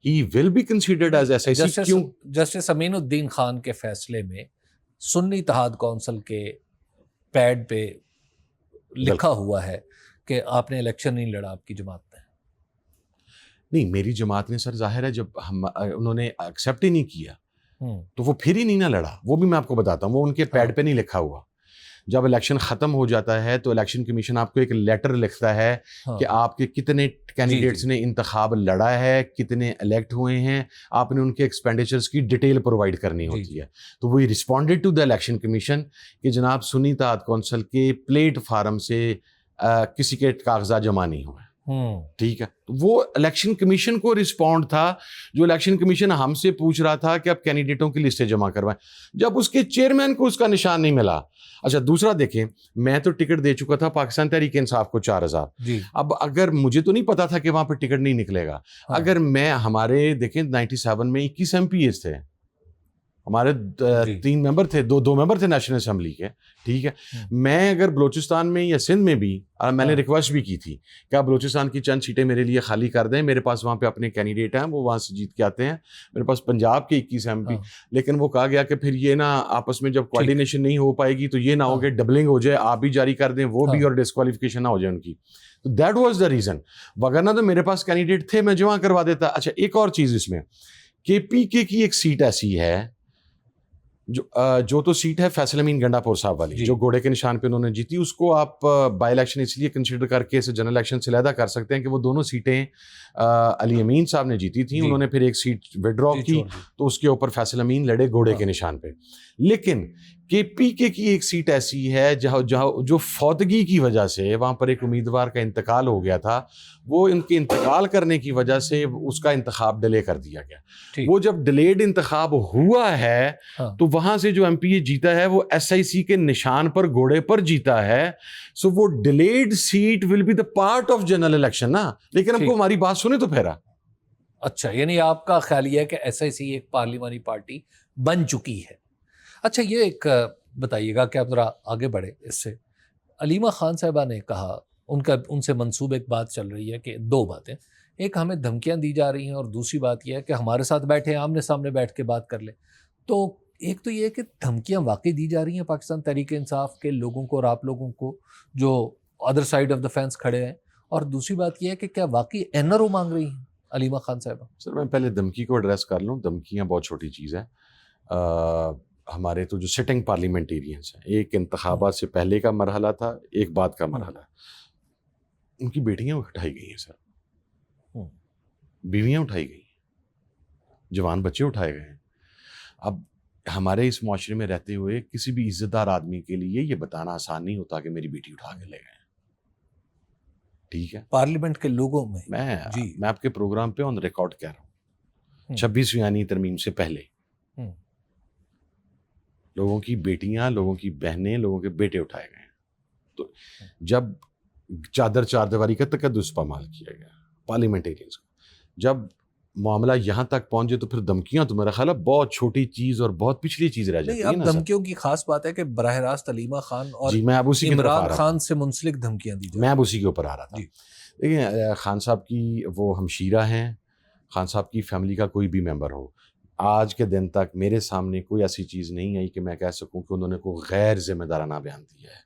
he will be considered as SIC. کیوں؟ جسٹس امین الدین خان کے فیصلے میں سنی اتحاد کونسل کے پیڈ پہ لکھا ہوا ہے کہ آپ نے الیکشن نہیں لڑا آپ کی جماعت نے. نہیں, میری جماعت نے سر ظاہر ہے جب انہوں نے ایکسیپٹ ہی نہیں کیا تو وہ پھر ہی نہیں نہ لڑا. وہ بھی میں آپ کو بتاتا ہوں, وہ ان کے پیڈ پہ نہیں لکھا ہوا. جب الیکشن ختم ہو جاتا ہے تو الیکشن کمیشن آپ کو ایک لیٹر لکھتا ہے کہ آپ کے کتنے کینڈیڈیٹس نے انتخاب لڑا ہے, کتنے الیکٹ ہوئے ہیں, آپ نے ان کے ایکسپینڈیچرز کی ڈیٹیل پرووائڈ کرنی ہوتی ہے. تو we responded to the Election Commission کہ جناب سنی اتحاد کونسل کے پلیٹ فارم سے کسی کے کاغذات جمع نہیں ہوئے. ٹھیک ہے, وہ الیکشن کمیشن کو رسپونڈ تھا, جو الیکشن کمیشن ہم سے پوچھ رہا تھا کہ اب کینڈیڈیٹوں کی لسٹیں جمع کروائیں, جب اس کے چیئرمین کو اس کا نشان نہیں ملا. اچھا دوسرا دیکھیں, میں تو ٹکٹ دے چکا تھا پاکستان تحریک انصاف کو 4000. اب اگر مجھے تو نہیں پتا تھا کہ وہاں پہ ٹکٹ نہیں نکلے گا, اگر میں ہمارے دیکھیں 97 میں 21 MPs تھے, ہمارے 3 ممبر تھے, 2 ممبر تھے نیشنل اسمبلی کے. ٹھیک ہے, میں اگر بلوچستان میں یا سندھ میں بھی, میں نے ریکویسٹ بھی کی تھی کہ آپ بلوچستان کی چند سیٹیں میرے لیے خالی کر دیں, میرے پاس وہاں پہ اپنے کینڈیڈیٹ ہیں, وہ وہاں سے جیت کے آتے ہیں, میرے پاس پنجاب کے 21 MP. لیکن وہ کہا گیا کہ پھر یہ نا آپس میں جب کوارڈینیشن نہیں ہو پائے گی تو یہ نہ ہو کہ ڈبلنگ ہو جائے, آپ بھی جاری کر دیں وہ بھی, اور ڈسکوالیفیکیشن نہ ہو جائے ان کی. تو دیٹ واز دا ریزن, وگرنہ تو میرے پاس کینڈیڈیٹ تھے, میں جمع کروا دیتا. اچھا ایک اور چیز اس میں, KPK کی ایک سیٹ ایسی ہے جو تو سیٹ ہے فیصل امین گنڈا پور صاحب والی, جو گھوڑے کے نشان پہ انہوں نے جیتی. اس کو آپ بائی الیکشن اس لیے کنسیڈر کر کے اسے جنرل الیکشن سے علیحدہ کر سکتے ہیں کہ وہ دونوں سیٹیں علی امین صاحب نے جیتی تھیں, انہوں نے پھر ایک سیٹ وڈرا کی تو اس کے اوپر فیصل امین لڑے گھوڑے کے نشان پہ. لیکن KPK کی ایک سیٹ ایسی ہے جہاں جو فوتگی کی وجہ سے وہاں پر ایک امیدوار کا انتقال ہو گیا تھا, وہ ان کے انتقال کرنے کی وجہ سے اس کا انتخاب ڈیلے کر دیا گیا. وہ جب ڈیلیڈ انتخاب ہوا ہے تو وہاں سے جو MP جیتا ہے وہ SIC کے نشان پر گھوڑے پر جیتا ہے. سو وہ delayed seat will be the part of general election نا. لیکن ہم کو ہماری بات سنے تو پھیرا. اچھا, یعنی آپ کا خیال یہ ہے کہ SIC ایک پارلیمانی پارٹی بن چکی ہے. اچھا یہ ایک بتائیے گا کہ آپ ذرا آگے بڑھے اس سے. علیمہ خان صاحبہ نے کہا, ان سے منسوب ایک بات چل رہی ہے کہ 2 باتیں, ایک ہمیں دھمکیاں دی جا رہی ہیں اور دوسری بات یہ ہے کہ ہمارے ساتھ بیٹھے آمنے سامنے بیٹھ کے بات کر لیں. تو ایک تو یہ ہے کہ دھمکیاں واقعی دی جا رہی ہیں پاکستان تحریک انصاف کے لوگوں کو اور آپ لوگوں کو جو other side of the fans کھڑے ہیں, اور دوسری بات یہ ہے کہ کیا واقعی NRO مانگ رہی ہیں علیمہ خان صاحبہ؟ سر میں پہلے دھمکی کو ایڈریس کر لوں. دھمکیاں بہت چھوٹی چیز ہے. ہمارے تو جو سٹنگ پارلیمنٹیرینس ہیں, ایک انتخابات سے پہلے کا مرحلہ تھا, ایک بعد کا مرحلہ. ان کی بیٹیاں اٹھائی گئی ہیں سر, بیویاں اٹھائی گئی, جوان بچے اٹھائے گئے ہیں. اب ہمارے اس معاشرے میں رہتے ہوئے کسی بھی عزت دار آدمی کے لیے یہ بتانا آسان نہیں ہوتا کہ میری بیٹی اٹھا کے لے گئے. ٹھیک ہے, پارلیمنٹ کے لوگوں میں میں آپ کے پروگرام پہ آن ریکارڈ کہہ رہا ہوں, 26ویں آئینی ترمیم سے پہلے لوگوں کی بیٹیاں, لوگوں کی بہنیں, لوگوں کے بیٹے اٹھائے گئے ہیں. تو جب چار دیواری کا تقدس پامال کیا گیا پارلیمنٹیرینز کو, جب معاملہ یہاں تک پہنچے تو پھر دھمکیاں تو میرا خیال ہے بہت چھوٹی چیز اور بہت پچھلی چیز رہ جاتی ہے. اب دھمکیوں کی خاص بات ہے کہ براہ راست علیمہ خان اور عمران خان سے منسلک دھمکیاں دی. میں اب اسی کے اوپر آ رہا تھا. دیکھیں خان صاحب کی وہ ہمشیرہ ہیں, خان صاحب کی فیملی کا کوئی بھی ممبر ہو, آج کے دن تک میرے سامنے کوئی ایسی چیز نہیں آئی کہ میں کہہ سکوں کہ انہوں نے کوئی غیر ذمہ دارانہ بیان دیا ہے.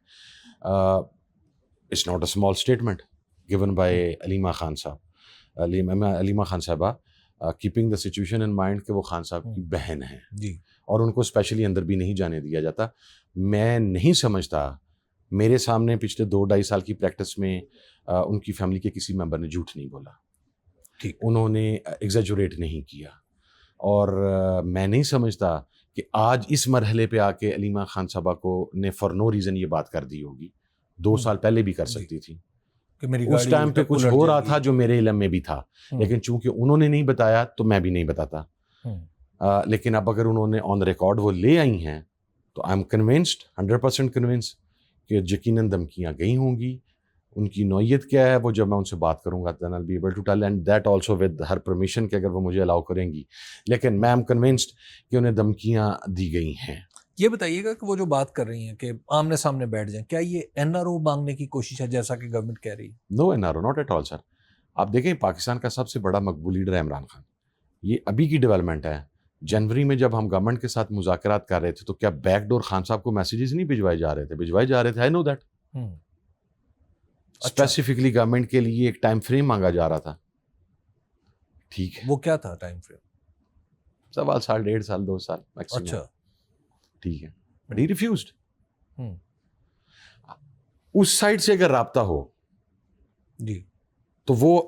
It's not a small statement given by Aleema Khan sahib, Aleema Khan sahiba, keeping the situation in mind کہ وہ خان صاحب کی بہن ہیں اور ان کو اسپیشلی اندر بھی نہیں جانے دیا جاتا. میں نہیں سمجھتا, میرے سامنے پچھلے 2-2.5 سال کی پریکٹس میں ان کی فیملی کے کسی ممبر نے جھوٹ نہیں بولا, انہوں نے ایگزیجوریٹ نہیں کیا, اور میں نہیں سمجھتا کہ آج اس مرحلے پہ آ کے علیمہ خان صاحبہ کو نے فار نو ریزن یہ بات کر دی ہوگی. 2 سال پہلے بھی کر سکتی تھی, اس ٹائم پہ کچھ ہو رہا تھا جو میرے علم میں بھی تھا, لیکن چونکہ انہوں نے نہیں بتایا تو میں بھی نہیں بتاتا. لیکن اب اگر انہوں نے آن ریکارڈ وہ لے آئی ہیں تو آئی ایم کنونسڈ 100% کنونس کہ یقیناً دھمکیاں گئی ہوں گی. ان کی نوعیت کیا ہے وہ جب میں ان سے بات کروں گا then I'll be able to tell, and that also with her permission کہ اگر وہ مجھے الاؤ کریں گی. لیکن میں ایم کنونسڈ کہ انہیں دھمکیاں دی گئی ہیں. یہ بتائیے گا کہ وہ جو بات کر رہی ہیں کہ آمنے سامنے بیٹھ جائیں, کیا یہ NRO مانگنے کی کوشش ہے جیسا کہ گورنمنٹ کہہ رہی ہے؟ نو NRO, not at all سر. آپ دیکھیں پاکستان کا سب سے بڑا مقبول لیڈر ہے عمران خان. یہ ابھی کی ڈیولپمنٹ ہے. جنوری میں جب ہم گورنمنٹ کے ساتھ مذاکرات کر رہے تھے تو کیا بیک ڈور خان صاحب کو میسیجز نہیں بھجوائے جا رہے تھے؟ بھجوائے جا رہے تھے. آئی نو دیٹ. اسپیسیفکلی گورنمنٹ کے لیے ایک ٹائم فریم مانگا جا رہا تھا. ٹھیک ہے, وہ کیا تھا ٹائم فریم؟ سوال سال, 1.5 سال, 2 سال میکسیمم. اچھا, ٹھیک ہے, بٹ ہی ریفیوزڈ. اس سائڈ سے اگر رابطہ ہو جی تو وہ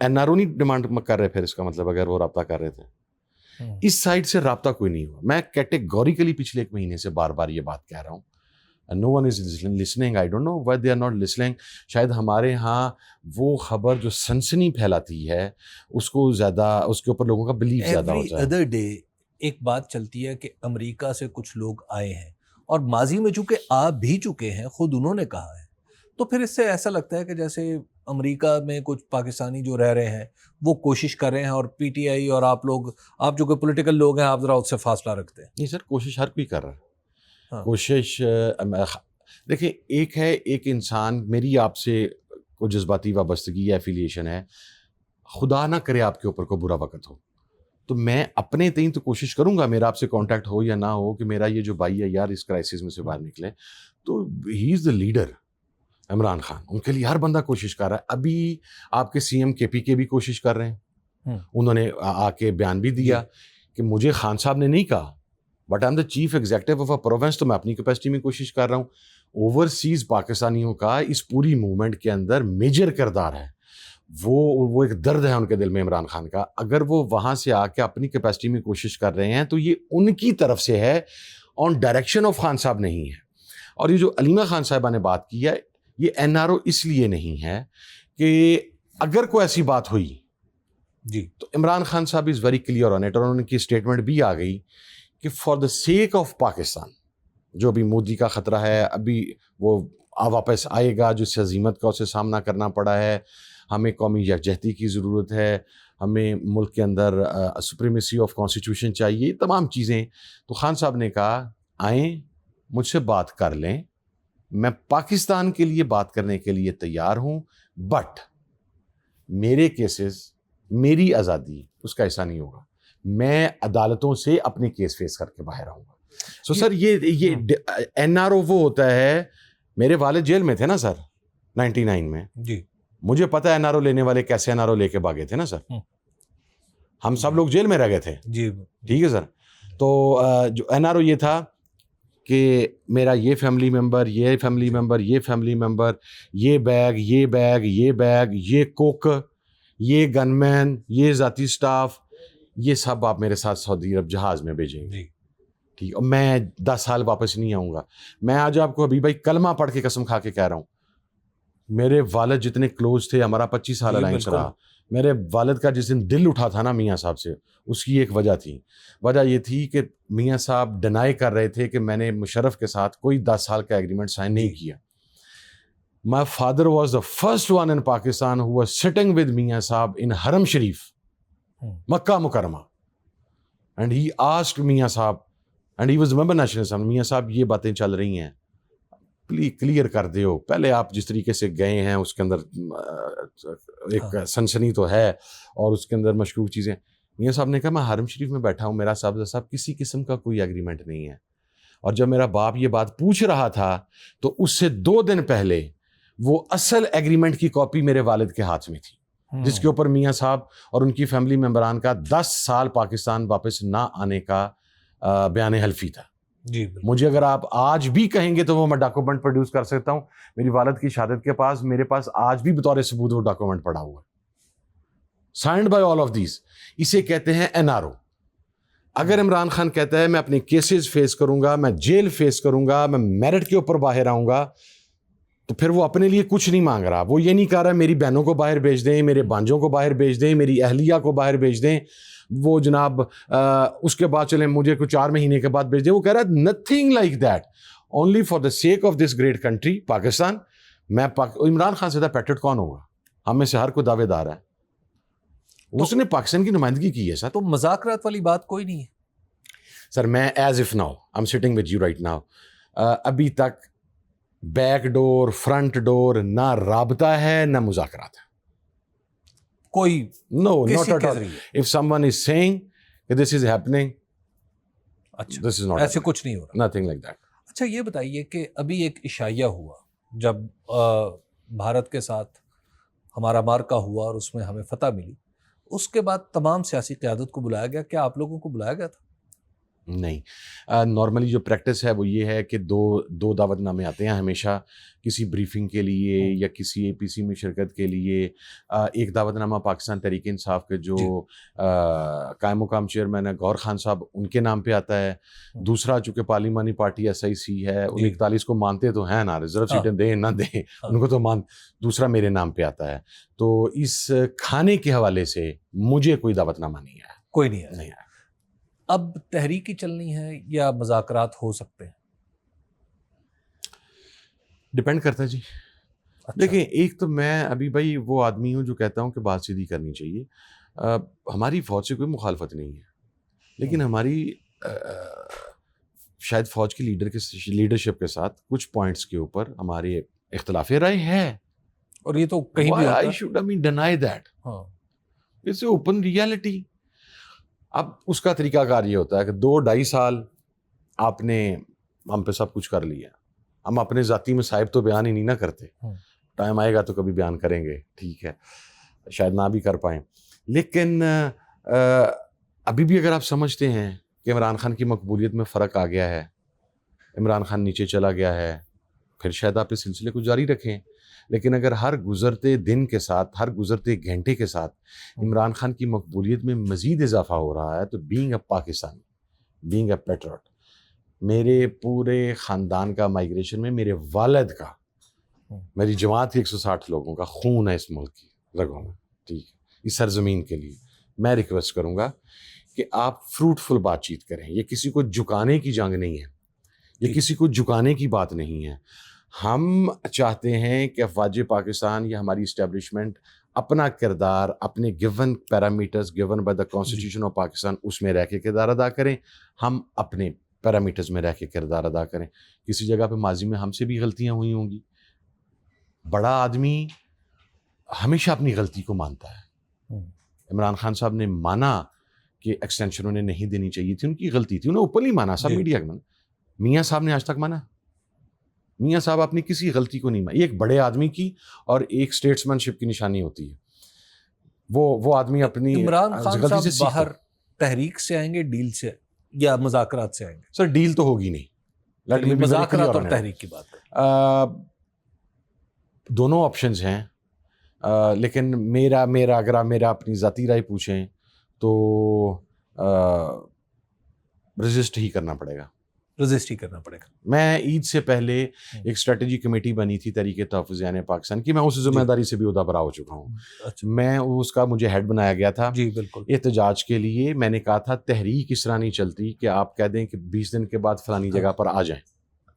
این آر او نہیں ڈیمانڈ کر رہے, پھر اس کا مطلب اگر وہ رابطہ کر رہے تھے. اس سائڈ سے رابطہ کوئی نہیں ہوا. میں کیٹیگوریکلی پچھلے 1 مہینے سے بار بار یہ بات کہہ رہا ہوں. No one is listening. I don't know why they are not listening. شاید ہمارے ہاں وہ خبر جو سنسنی پھیلاتی ہے اس کو زیادہ, اس کے اوپر لوگوں کا بلیف زیادہ ہوتا ہے. ایوری ادر ڈے ایک بات چلتی ہے کہ امریکہ سے کچھ لوگ آئے ہیں, اور ماضی میں چونکہ آ بھی چکے ہیں, خود انہوں نے کہا ہے, تو پھر اس سے ایسا لگتا ہے کہ جیسے امریکہ میں کچھ پاکستانی جو رہ رہے ہیں وہ کوشش کر رہے ہیں, اور پی ٹی آئی اور آپ لوگ, آپ جو کہ پولیٹیکل لوگ ہیں, آپ ذرا اس سے فاصلہ رکھتے ہیں. نہیں سر, کوشش ہر کوئی کر رہا ہے. کوشش دیکھیں, ایک ہے ایک انسان, میری آپ سے کوئی جذباتی وابستگی یا ایفیلیشن ہے, خدا نہ کرے آپ کے اوپر کوئی برا وقت ہو, تو میں اپنے تئیں تو کوشش کروں گا, میرا آپ سے کانٹیکٹ ہو یا نہ ہو, کہ میرا یہ جو بھائی ہے یار اس کرائسس میں سے باہر نکلے. تو ہی از دا لیڈر عمران خان, ان کے لیے ہر بندہ کوشش کر رہا ہے. ابھی آپ کے سی ایم کے پی کے بھی کوشش کر رہے ہیں. انہوں نے آ کے بیان بھی دیا کہ مجھے خان صاحب نے نہیں کہا, but I am the chief executive of a province, تو میں اپنی کیپیسٹی میں کوشش کر رہا ہوں. اوورسیز پاکستانیوں کا اس پوری موومنٹ کے اندر میجر کردار ہے. وہ ایک درد ہے ان کے دل میں عمران خان کا. اگر وہ وہاں سے آ کے اپنی کیپیسٹی میں کوشش کر رہے ہیں تو یہ ان کی طرف سے ہے, آن ڈائریکشن آف خان صاحب نہیں ہے. اور یہ جو علیمہ خان صاحبہ نے بات کی ہے, یہ این آر او اس لیے نہیں ہے کہ اگر کوئی ایسی بات ہوئی جی تو عمران خان صاحب is very clear on it, اور ان کی اسٹیٹمنٹ بھی آ گئی کہ for the sake of Pakistan, جو بھی مودی کا خطرہ ہے, ابھی وہ واپس آئے گا, جو عظیمت کا اسے سامنا کرنا پڑا ہے, ہمیں قومی یکجہتی کی ضرورت ہے, ہمیں ملک کے اندر سپریمیسی آف کانسٹیٹیوشن چاہیے, تمام چیزیں. تو خان صاحب نے کہا آئیں مجھ سے بات کر لیں, میں پاکستان کے لیے بات کرنے کے لیے تیار ہوں, بٹ میرے کیسز, میری آزادی اس کا ایسا نہیں ہوگا, میں عدالتوں سے اپنے کیس فیس کر کے باہر آؤں گا. سو سر یہ این آر او وہ ہوتا ہے, میرے والد جیل میں تھے نا سر 99 میں, جی مجھے پتا ہے این آر او لینے والے کیسے این آر او لے کے بھاگے تھے نا سر, ہم سب لوگ جیل میں رہ گئے تھے. جی ٹھیک ہے سر. تو جو این آر او یہ تھا کہ میرا یہ فیملی ممبر, یہ فیملی ممبر, یہ فیملی ممبر, یہ بیگ, یہ بیگ, یہ بیگ, یہ کوک, یہ گن مین, یہ ذاتی سٹاف, یہ سب آپ میرے ساتھ سعودی عرب جہاز میں بھیجیں گے. ٹھیک, اور میں 10 سال واپس نہیں آؤں گا. میں آج آپ کو حبیب بھائی کلمہ پڑھ کے قسم کھا کے کہہ رہا ہوں, میرے والد جتنے کلوز تھے, ہمارا 25 سال الائنس رہا, میرے والد کا جس دن دل اٹھا تھا نا میاں صاحب سے, اس کی ایک وجہ تھی. وجہ یہ تھی کہ میاں صاحب ڈینائی کر رہے تھے کہ میں نے مشرف کے ساتھ کوئی 10 سال کا ایگریمنٹ سائن نہیں کیا. My father was the first one in Pakistan who was sitting with میاں صاحب in حرم شریف, مکہ مکرمہ, and he asked میاں صاحب, and he was a member national assembly, میاں صاحب یہ باتیں چل رہی ہیں, کلیئر کر دیو. پہلے آپ جس طریقے سے گئے ہیں اس کے اندر ایک سنسنی تو ہے, اور اس کے اندر مشکوک چیزیں. میاں صاحب نے کہا میں حرم شریف میں بیٹھا ہوں, میرا صاحب کسی قسم کا کوئی ایگریمنٹ نہیں ہے. اور جب میرا باپ یہ بات پوچھ رہا تھا تو اس سے 2 دن پہلے وہ اصل ایگریمنٹ کی کاپی میرے والد کے ہاتھ میں تھی, جس کے اوپر میاں صاحب اور ان کی فیملی ممبران کا 10 سال پاکستان واپس نہ آنے کا بیان حلفی تھا. جی مجھے اگر آپ آج بھی کہیں گے تو وہ میں ڈاکومنٹ پروڈیوس کر سکتا ہوں. میری والد کی شہادت کے پاس میرے پاس آج بھی بطور ثبوت وہ ڈاکومنٹ پڑا ہوا ہے, signed by all of these. اسے کہتے ہیں این آر او. اگر عمران خان کہتا ہے میں اپنے کیسز فیس کروں گا, میں جیل فیس کروں گا, میں میرٹ کے اوپر باہر آؤں گا, تو پھر وہ اپنے لیے کچھ نہیں مانگ رہا. وہ یہ نہیں کہہ رہا میری بہنوں کو باہر بھیج دیں, میرے بانجوں کو باہر بھیج دیں, میری اہلیہ کو باہر بھیج دیں, وہ جناب اس کے بعد چلیں مجھے کچھ 4 مہینے کے بعد بھیج دیں. وہ کہہ رہا ہے nothing like that, only for the sake of this great country Pakistan. میں عمران خان سے زیادہ پیٹرٹ کون ہوگا؟ ہم میں سے ہر کوئی دعوے دار ہے, اس نے پاکستان کی نمائندگی کی ہے سر. تو مذاکرات والی بات کوئی نہیں ہے سر. میں as if now I am sitting with you right now, ابھی تک بیک ڈور فرنٹ ڈور نہ رابطہ ہے نہ مذاکرات ہے. کوئی No, not کسی at کے all. ذریعے If someone is saying that this is happening, اچھا this is not ایسے happening. کچھ نہیں ہو رہا. Nothing like that. اچھا یہ بتائیے کہ ابھی ایک عشائیہ ہوا جب بھارت کے ساتھ ہمارا معرکہ ہوا اور اس میں ہمیں فتح ملی, اس کے بعد تمام سیاسی قیادت کو بلایا گیا. کیا آپ لوگوں کو بلایا گیا تھا؟ نہیں, نارملی جو پریکٹس ہے وہ یہ ہے کہ دو دعوت نامے آتے ہیں ہمیشہ کسی بریفنگ کے لیے یا کسی اے پی سی میں شرکت کے لیے. ایک دعوت نامہ پاکستان تحریک انصاف کے جو قائم مقام چیئرمین ہے گور خان صاحب, ان کے نام پہ آتا ہے. دوسرا چونکہ پارلیمانی پارٹی SIC ہے, 41 کو مانتے تو ہیں نا, ریزرو سیٹیں دیں نہ دیں ان کو تو دوسرا میرے نام پہ آتا ہے. تو اس کھانے کے حوالے سے مجھے کوئی دعوت نامہ نہیں آیا. کوئی نہیں آیا. اب تحریک ہی چلنی ہے یا مذاکرات ہو سکتے ہیں؟ ڈپینڈ کرتا ہے جی. دیکھیں, ایک تو میں ابھی بھائی وہ آدمی ہوں جو کہتا ہوں کہ بات سیدھی کرنی چاہیے. ہماری فوج سے کوئی مخالفت نہیں ہے, لیکن ہماری شاید فوج کی لیڈرشپ کے ساتھ کچھ پوائنٹس کے اوپر ہمارے اختلاف رائے ہے, اور یہ تو کہیں بھی I should deny that. It's an open reality. اب اس کا طریقہ کار یہ ہوتا ہے کہ 2-2.5 سال آپ نے ہم پہ سب کچھ کر لیا, ہم اپنے ذاتی مصائب تو بیان ہی نہیں نہ کرتے. ٹائم آئے گا تو کبھی بیان کریں گے, ٹھیک ہے, شاید نہ بھی کر پائیں. لیکن ابھی بھی اگر آپ سمجھتے ہیں کہ عمران خان کی مقبولیت میں فرق آ گیا ہے, عمران خان نیچے چلا گیا ہے, پھر شاید آپ اس سلسلے کو جاری رکھیں. لیکن اگر ہر گزرتے دن کے ساتھ, ہر گزرتے گھنٹے کے ساتھ عمران خان کی مقبولیت میں مزید اضافہ ہو رہا ہے, تو being a Pakistani, being a Patriot, میرے پورے خاندان کا مائیگریشن میں میرے والد کا, میری جماعت کے 160 لوگوں کا خون ہے اس ملک کی رگوں میں, ٹھیک ہے, اس سرزمین کے لیے میں ریکویسٹ کروں گا کہ آپ فروٹفل بات چیت کریں. یہ کسی کو جھکانے کی جنگ نہیں ہے, یہ کسی کو جھکانے کی بات نہیں ہے. ہم چاہتے ہیں کہ افواج پاکستان یا ہماری اسٹیبلشمنٹ اپنا کردار اپنے given parameters given by the constitution of Pakistan اس میں رہ کے کردار ادا کریں, ہم اپنے پیرامیٹرز میں رہ کے کردار ادا کریں. کسی جگہ پہ ماضی میں ہم سے بھی غلطیاں ہوئی ہوں گی. بڑا آدمی ہمیشہ اپنی غلطی کو مانتا ہے. عمران خان صاحب نے مانا کہ ایکسٹینشن انہیں نہیں دینی چاہیے تھی, ان کی غلطی تھی, انہیں اوپنلی مانا, سب میڈیا کے مانا. میاں صاحب نے آج تک مانا؟ میاں صاحب اپنی کسی غلطی کو نہیں مانا. یہ ایک بڑے آدمی کی اور ایک اسٹیٹسمین شپ کی نشانی ہوتی ہے. وہ آدمی اپنی عمران خان غلطی سے صاحب باہر تحریک سے آئیں گے, ڈیل سے یا مذاکرات سے آئیں گے؟ سر ڈیل تو ہوگی نہیں, مذاکرات اور تحریک کی بات کریں. دونوں آپشنز ہیں, لیکن میرا اگر آپ میرا اپنی ذاتی رائے پوچھیں تو رجسٹ ہی کرنا پڑے گا. رجسٹ ہی کرنا پڑے گا. میں عید سے پہلے ایک اسٹریٹجی کمیٹی بنی تھی تحریک تحفظ پاکستان کی, میں اس ذمہ داری سے بھی عہدہ برا ہو چکا ہوں. میں اس کا مجھے ہیڈ بنایا گیا تھا جی بالکل احتجاج کے لیے. میں نے کہا تھا تحریک اس طرح نہیں چلتی کہ آپ کہہ دیں کہ 20 دن کے بعد فلانی جگہ پر آ جائیں.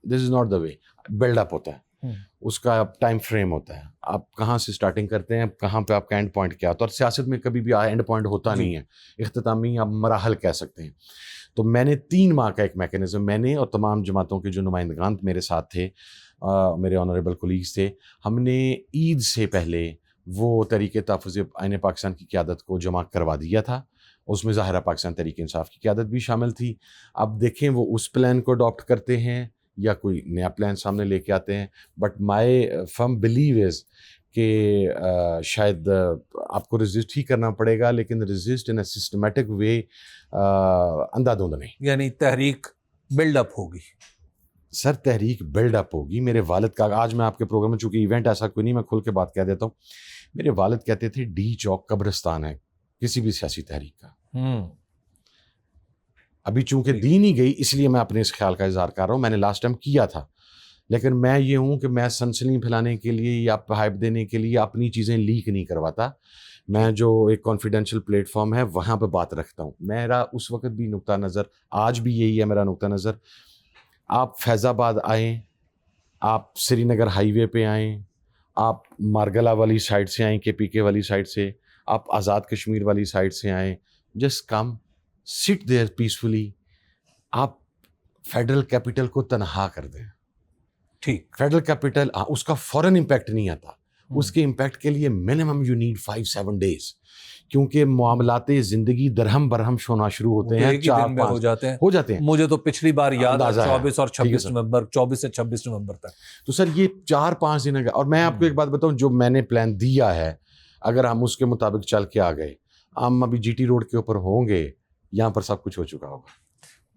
دس is not the way. Build up ہوتا ہے, اس کا ٹائم فریم ہوتا ہے, آپ کہاں سے اسٹارٹنگ کرتے ہیں, کہاں پہ آپ کا اینڈ پوائنٹ کیا ہوتا ہے. اور سیاست میں کبھی بھی اینڈ پوائنٹ ہوتا نہیں ہے, اختتامی آپ مراحل کہہ سکتے ہیں. تو میں نے 3 ماہ کا ایک میکینزم, میں نے اور تمام جماعتوں کے جو نمائندگان میرے ساتھ تھے, میرے آنریبل کولیگز تھے, ہم نے عید سے پہلے وہ تحریک تحفظ آئین پاکستان کی قیادت کو جمع کروا دیا تھا. اس میں ظاہرہ پاکستان تحریک انصاف کی قیادت بھی شامل تھی. اب دیکھیں وہ اس پلان کو اڈاپٹ کرتے ہیں یا کوئی نیا پلان سامنے لے کے آتے ہیں. بٹ مائی فرم بلیو از کہ شاید آپ کو رجسٹ ہی کرنا پڑے گا, لیکن رجسٹ ان اے سسٹمیٹک وے, اندھا دھند نہیں. یعنی تحریک بلڈ اپ ہوگی. سر تحریک بلڈ اپ ہوگی. میرے والد کا, آج میں آپ کے پروگرام میں چونکہ ایونٹ ایسا کوئی نہیں, میں کھل کے بات کہہ دیتا ہوں. میرے والد کہتے تھے ڈی چوک قبرستان ہے کسی بھی سیاسی تحریک کا. ابھی چونکہ دی نہیں گئی اس لیے میں اپنے اس خیال کا اظہار کر رہا ہوں. میں نے لاسٹ ٹائم کیا تھا, لیکن میں یہ ہوں کہ میں سنسنی پھیلانے کے لیے یا ہائپ دینے کے لیے اپنی چیزیں لیک نہیں کرواتا. میں جو ایک کانفیڈینشیل پلیٹ فارم ہے وہاں پہ بات رکھتا ہوں. میرا اس وقت بھی نقطہ نظر, آج بھی یہی ہے میرا نقطہ نظر. آپ فیض آباد آئیں, آپ سری نگر ہائی وے پہ آئیں, آپ مارگلا والی سائڈ سے آئیں, KPK والی سائڈ سے, آپ آزاد کشمیر والی سائڈ سے آئیں, جسٹ کم سٹ دیئر پیسفلی. آپ فیڈرل کیپٹل کو تنہا کر دیں. ٹھیک, فیڈرل کیپٹل اس کا فوراً امپیکٹ نہیں آتا, اس کے امپیکٹ کے لیے منیمم یو نیڈ 5-7 days, کیونکہ معاملات زندگی درہم برہم ہونا شروع ہوتے ہیں, 4-5 ہو جاتے ہیں. مجھے تو پچھلی بار یاد ہے 24 اور 26 ہے نومبر 24 سے 26 نومبر تک. تو سر یہ 4-5 دن. اور میں آپ کو ایک بات بتاؤں, جو میں نے پلان دیا ہے اگر ہم اس کے مطابق چل کے آ گئے, ہم ابھی جی ٹی روڈ کے اوپر ہوں گے, یہاں پر سب کچھ ہو چکا ہوگا.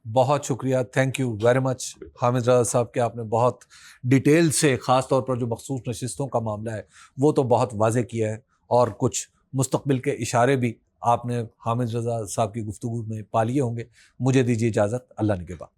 بہت شکریہ, thank you very much Hamid Raza sahib کہ آپ نے بہت ڈیٹیل سے, خاص طور پر جو مخصوص نشستوں کا معاملہ ہے وہ تو بہت واضح کیا ہے, اور کچھ مستقبل کے اشارے بھی آپ نے حامد رضا صاحب کی گفتگو میں پا لیے ہوں گے. مجھے دیجیے اجازت, اللہ نگہبان.